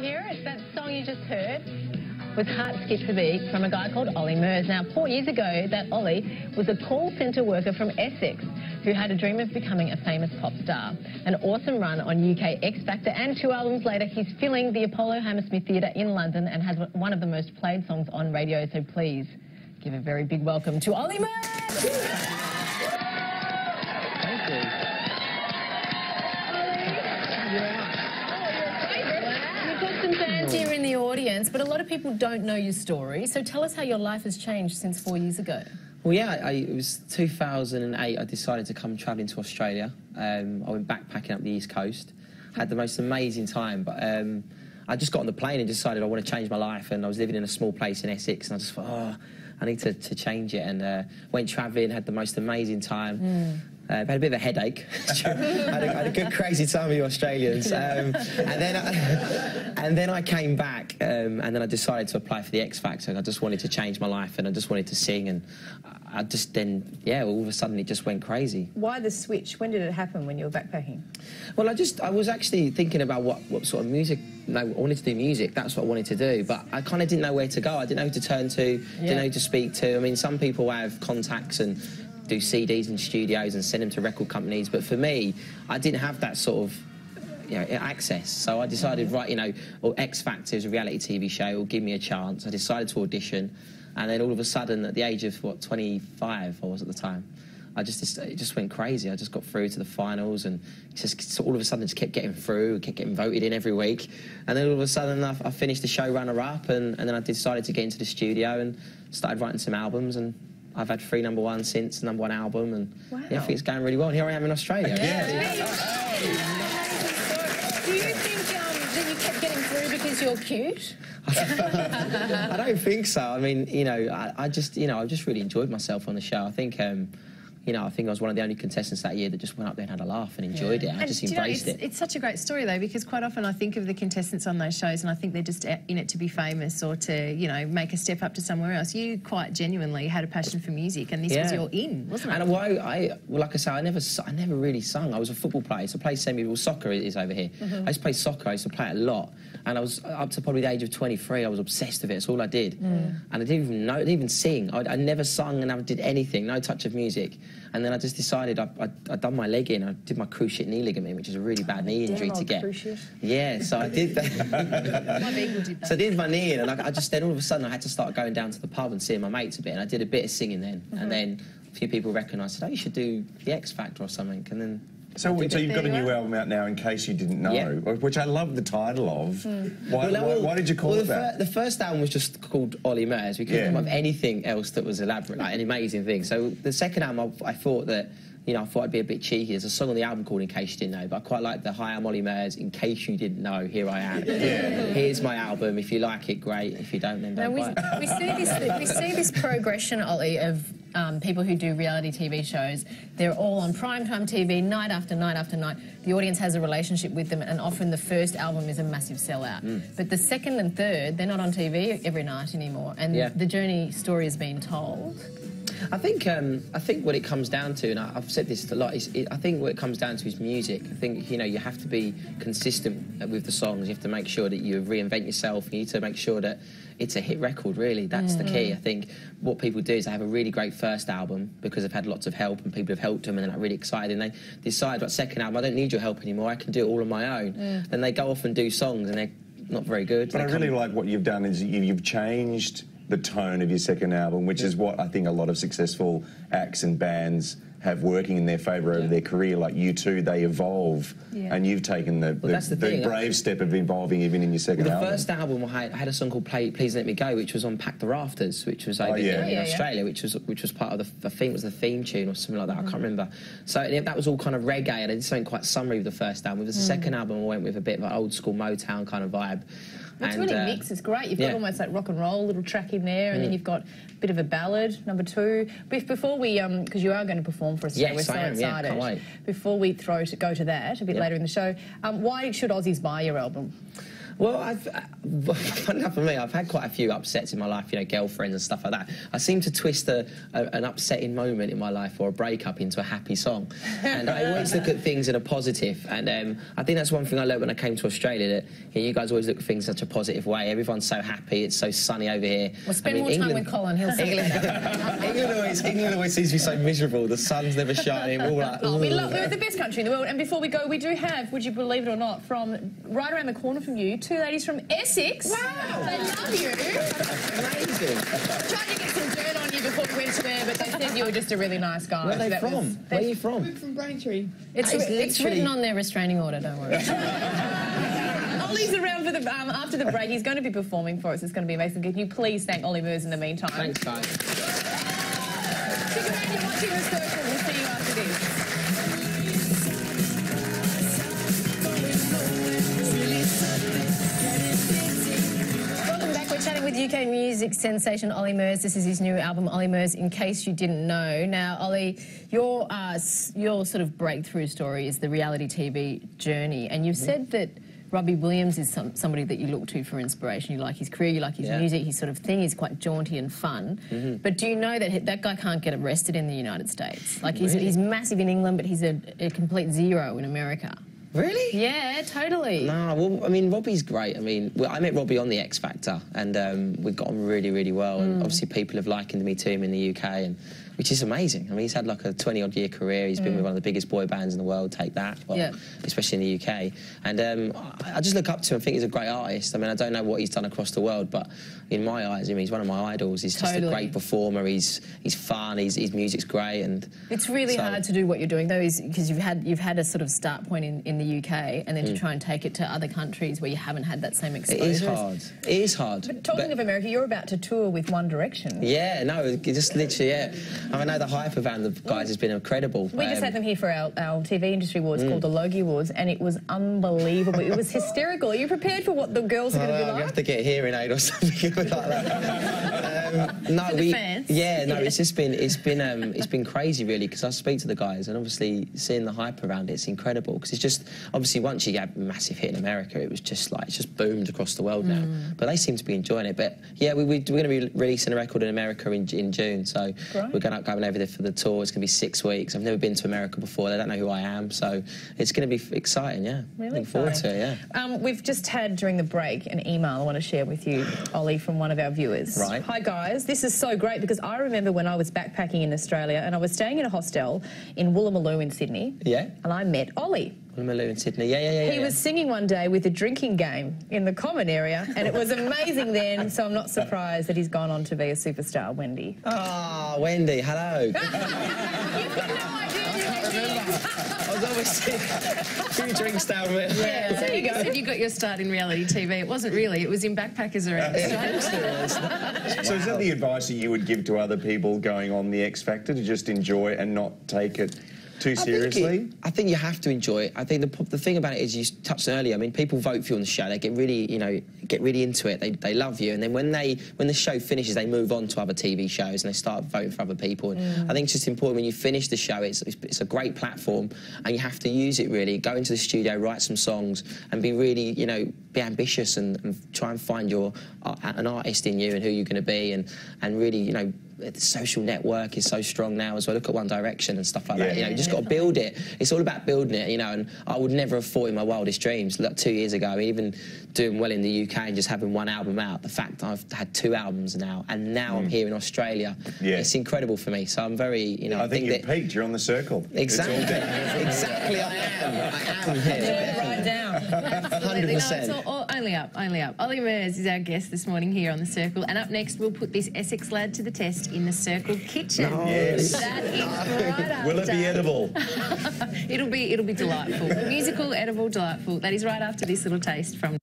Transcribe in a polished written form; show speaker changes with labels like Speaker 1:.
Speaker 1: hear it? That song you just heard was Heart Skips a Beat from a guy called Olly Murs. Now, 4 years ago, that Olly was a call centre worker from Essex who had a dream of becoming a famous pop star. An awesome run on UK X Factor, and 2 albums later, he's filling the Apollo Hammersmith Theatre in London and has one of the most played songs on radio. So please give a very big welcome to Olly Murs.
Speaker 2: Thank you.
Speaker 1: We've got some fans here in the audience, but a lot of people don't know your story. So tell us how your life has changed since 4 years ago.
Speaker 2: Well, yeah, it was 2008. I decided to come travelling to Australia. I went backpacking up the East Coast. Had the most amazing time, but I just got on the plane and decided I want to change my life. And I was living in a small place in Essex, and I just thought, oh, I need to change it. And went travelling, had the most amazing time. Had a bit of a headache. had a good crazy time with you Australians. And then I came back, and then I decided to apply for the X Factor. I just wanted to change my life, and I just wanted to sing, and I just then, yeah, all of a sudden it just went crazy.
Speaker 3: Why the switch? When did it happen when you were backpacking?
Speaker 2: Well, I was actually thinking about what sort of music. No, I wanted to do music. That's what I wanted to do, but I kind of didn't know where to go. I didn't know who to turn to. Didn't know who to speak to. I mean, some people have contacts and do CDs in studios and send them to record companies, but for me, I didn't have that sort of access. So I decided, right, well, X Factor is a reality TV show, it'll give me a chance. I decided to audition, and then all of a sudden, at the age of, 25 I was at the time, it just went crazy. I just got through to the finals, and just all of a sudden just kept getting through, kept getting voted in every week. And then all of a sudden I finished the show runner-up, and then I decided to get into the studio and started writing some albums, and I've had 3 number ones since, number 1 album, and yeah, I think it's going really well. And here I am in Australia.
Speaker 1: Yeah. Do you think that you kept getting through because you're cute?
Speaker 2: I don't think so. I mean, I just really enjoyed myself on the show. I think, I think I was one of the only contestants that year that just went up there and had a laugh and enjoyed it. I just embraced it.
Speaker 3: It's such a great story, though, because quite often I think of the contestants on those shows and I think they're just in it to be famous or to, make a step up to somewhere else. You quite genuinely had a passion for music, and this was your in, wasn't it?
Speaker 2: And like I say, I never really sung. I was a football player, so I played semi-ball. Soccer is over here. I used to play soccer. I used to play it a lot, and I was up to probably the age of 23. I was obsessed with it. It's all I did, and I didn't even sing. I never sung and never did anything. No touch of music. And then I just decided I'd done my leg in. I did my cruciate knee ligament, which is a really bad knee injury to get.
Speaker 3: Cruciate.
Speaker 2: Yeah, so I did that.
Speaker 3: My eagle did that.
Speaker 2: So I did my knee in, and I just then all of a sudden I had to start going down to the pub and seeing my mates a bit. And I did a bit of singing then, and then a few people recognised, said, "Oh, you should do the X Factor or something." And then.
Speaker 4: So you've got a new album out now, in case you didn't know, which I love the title of. Why did you call it that?
Speaker 2: The first album was just called Olly Murs. We couldn't come up with anything else that was elaborate, like an amazing thing. So the second album, I thought that, I thought I'd be a bit cheeky. There's a song on the album called In Case You Didn't Know, but I quite like the Hi, I'm Olly Murs, in case you didn't know, here I am. Here's my album. If you like it, great. If you don't, then don't buy it.
Speaker 1: We see this progression, Olly, of people who do reality TV shows. They're all on primetime TV, night after night after night. The audience has a relationship with them, and often the first album is a massive sellout. But the second and third, they're not on TV every night anymore, and the journey story has been told.
Speaker 2: I think what it comes down to, and I've said this a lot, I think what it comes down to is music. I think, you have to be consistent with the songs. You have to make sure that you reinvent yourself. You need to make sure that it's a hit record, really. That's the key. I think what people do is they have a really great first album because they've had lots of help and people have helped them and they're like really excited, and they decide, like, second album, I don't need your help anymore, I can do it all on my own. Then they go off and do songs and they're not very good.
Speaker 4: But I really like what you've done is you've changed the tone of your second album, which is what I think a lot of successful acts and bands have working in their favour over their career. Like U2, they evolve, and you've taken the brave step of evolving even in your second album.
Speaker 2: The first album, I had a song called Please Let Me Go, which was on Pack the Rafters, which was over in Australia, which was part of I think it was the theme tune or something like that, I can't remember. So that was all kind of reggae, and I did something quite summery with the first album. With the second album, I went with a bit of an old school Motown kind of vibe.
Speaker 3: It's really mixed. It's great. You've got almost that rock and roll little track in there, and then you've got a bit of a ballad, number 2. Before we, because you are going to perform for us today, we're so excited.
Speaker 2: Can't wait.
Speaker 3: Before we go to that a bit later in the show, why should Aussies buy your album?
Speaker 2: Well, funny enough for me, I've had quite a few upsets in my life, you know, girlfriends and stuff like that. I seem to twist an upsetting moment in my life or a breakup into a happy song. And I always look at things in a positive. And I think that's one thing I learned when I came to Australia, that you guys always look at things in such a positive way. Everyone's so happy, it's so sunny over here.
Speaker 1: Well, spend more time with Colin, he'll see
Speaker 2: England always seems to be so miserable. The sun's never shining. We're all like,
Speaker 5: we're the best country in the world. And before we go, we do have, would you believe it or not, from right around the corner from you, two ladies from Essex.
Speaker 2: Wow!
Speaker 5: They love you.
Speaker 2: Amazing.
Speaker 5: Tried to get some dirt on you before we went to there, but they said you were just a really nice guy.
Speaker 2: Where are they from? Where are you from?
Speaker 6: We're from Braintree.
Speaker 1: It's written on their restraining order, don't worry.
Speaker 5: Olly's around for the after the break. He's going to be performing for us. It's going to be amazing. Can you please thank Olly Murs in the meantime?
Speaker 2: Thanks, guys.
Speaker 5: Stick around, you're watching The Circle. We'll see you after this.
Speaker 1: With UK music sensation Olly Murs. This is his new album, Olly Murs, in case you didn't know. Now, Olly, your sort of breakthrough story is the reality TV journey, and you've said that Robbie Williams is somebody that you look to for inspiration. You like his career, you like his music, his sort of thing is quite jaunty and fun. But do you know that that guy can't get arrested in the United States? Like, he's massive in England, but he's a complete zero in America.
Speaker 2: Really?
Speaker 1: Yeah, totally.
Speaker 2: No, well, I mean, Robbie's great. I mean, I met Robbie on the X Factor, and we got on really, really well. And obviously, people have likened me to him in the UK, and which is amazing. I mean, he's had like a 20-odd year career. He's been with one of the biggest boy bands in the world. Take that, especially in the UK. And I just look up to him. I think he's a great artist. I mean, I don't know what he's done across the world, but in my eyes, I mean, he's one of my idols. He's just a great performer. He's fun. His music's great, and
Speaker 1: it's really hard to do what you're doing though, because you've had a sort of start point in the UK, and then to try and take it to other countries where you haven't had that same exposure.
Speaker 2: It is hard. It is hard.
Speaker 5: But talking of America, you're about to tour with One Direction.
Speaker 2: Yeah, no, just literally, I know the hype around the guys has been incredible.
Speaker 5: We just had them here for our TV industry awards called the Logie Awards, and it was unbelievable. It was hysterical. Are you prepared for what the girls are going to be like?
Speaker 2: We have to get a hearing aid or something like that. It's been crazy really, because I speak to the guys, and obviously seeing the hype around it's incredible, because it's just obviously once you get a massive hit in America, it was just like it's just boomed across the world now. But they seem to be enjoying it. But yeah, we're going to be releasing a record in America in June, so we're going over there for the tour. It's going to be 6 weeks. I've never been to America before. They don't know who I am, so it's going to be exciting. Yeah,
Speaker 5: really
Speaker 2: looking forward to it. Yeah.
Speaker 5: We've just had during the break an email I want to share with you, Olly, from one of our viewers.
Speaker 2: Right.
Speaker 5: Hi guys, this is so great because I remember when I was backpacking in Australia and I was staying in a hostel in Woolloomooloo in Sydney.
Speaker 2: Yeah.
Speaker 5: And I met Olly.
Speaker 2: Woolloomooloo in Sydney. Yeah.
Speaker 5: He was singing one day with a drinking game in the common area, and it was amazing then. So I'm not surprised that he's gone on to be a superstar, Wendy.
Speaker 2: Ah, Wendy, hello.
Speaker 5: You've got no idea.
Speaker 2: I was obviously a few drinks down there.
Speaker 3: Yeah, there you go. You got your start in reality TV. It wasn't really. It was in backpackers around Australia.
Speaker 4: So is that the advice that you would give to other people going on the X Factor, to just enjoy and not take it too seriously?
Speaker 2: I think you have to enjoy it. I think the thing about it is, you touched on earlier, I mean, people vote for you on the show. They get really, get really into it. They love you. And then when the show finishes, they move on to other TV shows and they start voting for other people. And I think it's just important when you finish the show, it's a great platform and you have to use it really. Go into the studio, write some songs and be really, be ambitious and try and find an artist in you and who you're going to be, and really, the social network is so strong now as well. Look at One Direction and stuff like that. You just got to build it. It's all about building it, and I would never have thought in my wildest dreams, like 2 years ago, even doing well in the UK and just having one album out, the fact I've had 2 albums now, and now I'm here in Australia, it's incredible for me. So I'm very,
Speaker 4: I think you've peaked. You're on The Circle.
Speaker 2: Exactly. Exactly, I am here.
Speaker 5: Right down.
Speaker 2: 100%.
Speaker 3: No, it's only up, only up. Olly Murs is our guest this morning here on The Circle, and up next we'll put this Essex lad to the test in the Circle kitchen.
Speaker 4: Yes.
Speaker 3: That is right after.
Speaker 4: Will it be edible?
Speaker 3: It'll be delightful. Musical, edible, delightful. That is right after this little taste from